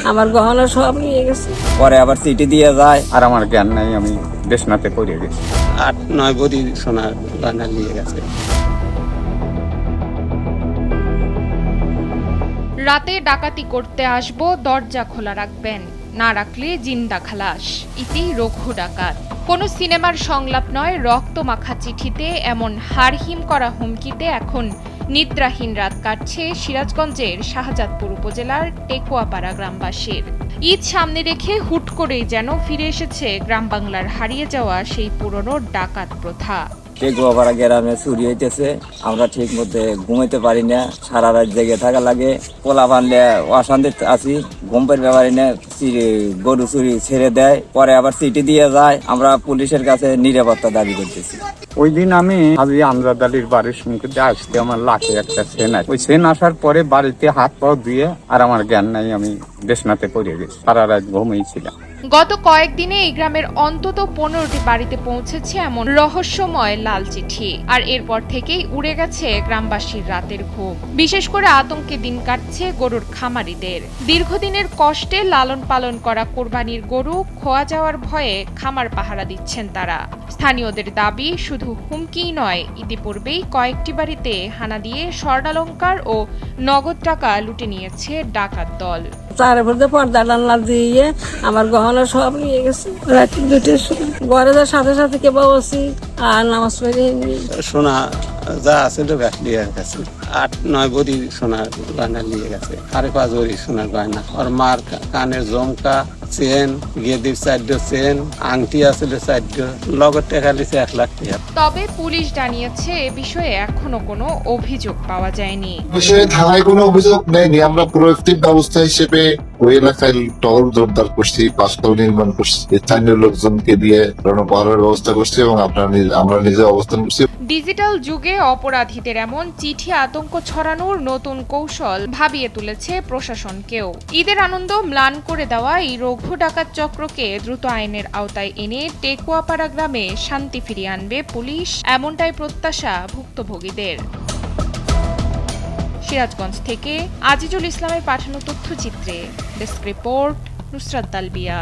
আমার গহনা সব নিয়ে গেছে। পরে আবার চিঠি দিয়ে যায়, আর আমার জ্ঞান নাই, আমি দেশনাতে পড়ে গেছি। 8-9 ভরি সোনার গয়না নিয়ে গেছে। রাতে ডাকাতি করতে আসবো, দরজা খোলা রাখবেন, না রাখলে জিন্দা খালাস। ইতি রঘু ডাকাত। কোনো সিনেমার সংলাপ নয়, রক্তমাখা চিঠিতে এমন হাড়হিম করা হুমকিতে এখন নিদ্রাহীন রাত কাটছে সিরাজগঞ্জের শাহজাদপুর উপজেলার টেকুয়াপাড়া গ্রামবাসীর। ঈদ সামনে রেখে হুট করেই যেন ফিরে এসেছে গ্রাম বাংলার হারিয়ে যাওয়া সেই পুরনো ডাকাত প্রথা। টেকুয়াপাড়া গ্রামে চুরি হইতেছে, আমরা ঠিক মতো ঘুমাইতে পারি না, সারা রাত জেগে থাকা লাগে। পোলা বানলে অশান্তি আছি, ঘুম পাইতে পারি না, গরু চুরি ছেড়ে দেয়, পরে আবার চিঠি দিয়ে যায়। আমরা পুলিশের কাছে নিরাপত্তা দাবি করতেছি। ওই দিন আমি হাজি আমজাদ আলীর বাড়ির সঙ্গে আসতে আমার লাখে একটা সেন আছে। ওই সেন আসার পরে বাড়িতে হাত পাও ধুয়ে, আর আমার জ্ঞান নাই, আমি দেশনাতে পড়ে গেছি, সারা রাত ঘুমিয়েছিলাম। গত কয়েকদিনে এই গ্রামের অন্তত 15টি বাড়িতে পৌঁছেছে এমন রহস্যময় লাল চিঠি, আর এরপর থেকেই উড়ে গেছে গ্রামবাসীর রাতের ঘুম। বিশেষ করে আতঙ্কে দিন কাটছে গরুর খামারিদের। দীর্ঘদিনের কষ্টে লালন পালন করা কোরবানির গরু খোয়া যাওয়ার ভয়ে খামার পাহারা দিচ্ছেন তারা। স্থানীয়দের দাবি, শুধু হুমকিই নয়, ইতিপূর্বেই কয়েকটি বাড়িতে হানা দিয়ে স্বর্ণালংকার ও নগদ টাকা লুটে নিয়েছে ডাকাত দল। চারপাশে পর্দা টান্না দিয়ে আমার গহনা সব নিয়ে গেছে। রাত্রি 2টার সময় ঘরে যাওয়ার সাথে সাথে কে বসি আর নামাজ পড়ে সোনা যা আছে ব্যাগ নিয়ে গেছে। 8-9 ভরি সোনার গয়না নিয়ে গেছে, 5.5 ভরি সোনার গয়না। আর মার কানের জমকা, চেন, গেদির 4 চেন, আংটি আছে 4, লগত টাকা লিছে 1 লাখ টাকা। তবে পুলিশ জানিয়েছে এ বিষয়ে এখনো কোনো অভিযোগ পাওয়া যায়নি। বিষয়ে থানায় কোনো অভিযোগ নেয়নি। আমরা প্রোঅ্যাক্টিভ ব্যবস্থা হিসেবে ওই এলাকায় টহল জোরদার করছি, পাঁচতল নির্মাণ করছি, স্থানীয় লোকজনকে দিয়ে পাহারার ব্যবস্থা করছি এবং আমরা নিজে অবস্থান করছি। ডিজিটাল যুগে অপরাধীদের এমন চিঠি আতঙ্ক ছড়ানোর নতুন কৌশল ভাবিয়ে তুলেছে প্রশাসনকেও। ঈদের আনন্দ ম্লান করে দেওয়া এই রঘু ডাকাত চক্রকে দ্রুত আইনের আওতায় এনে টেকুয়াপাড়া গ্রামে শান্তি ফিরিয়ে আনবে পুলিশ, এমনটাই প্রত্যাশা ভুক্তভোগীদের। সিরাজগঞ্জ থেকে আজিজুল ইসলামের পাঠানো তথ্যচিত্রে ডেস্ক রিপোর্ট, নুসরাত তালবিয়া।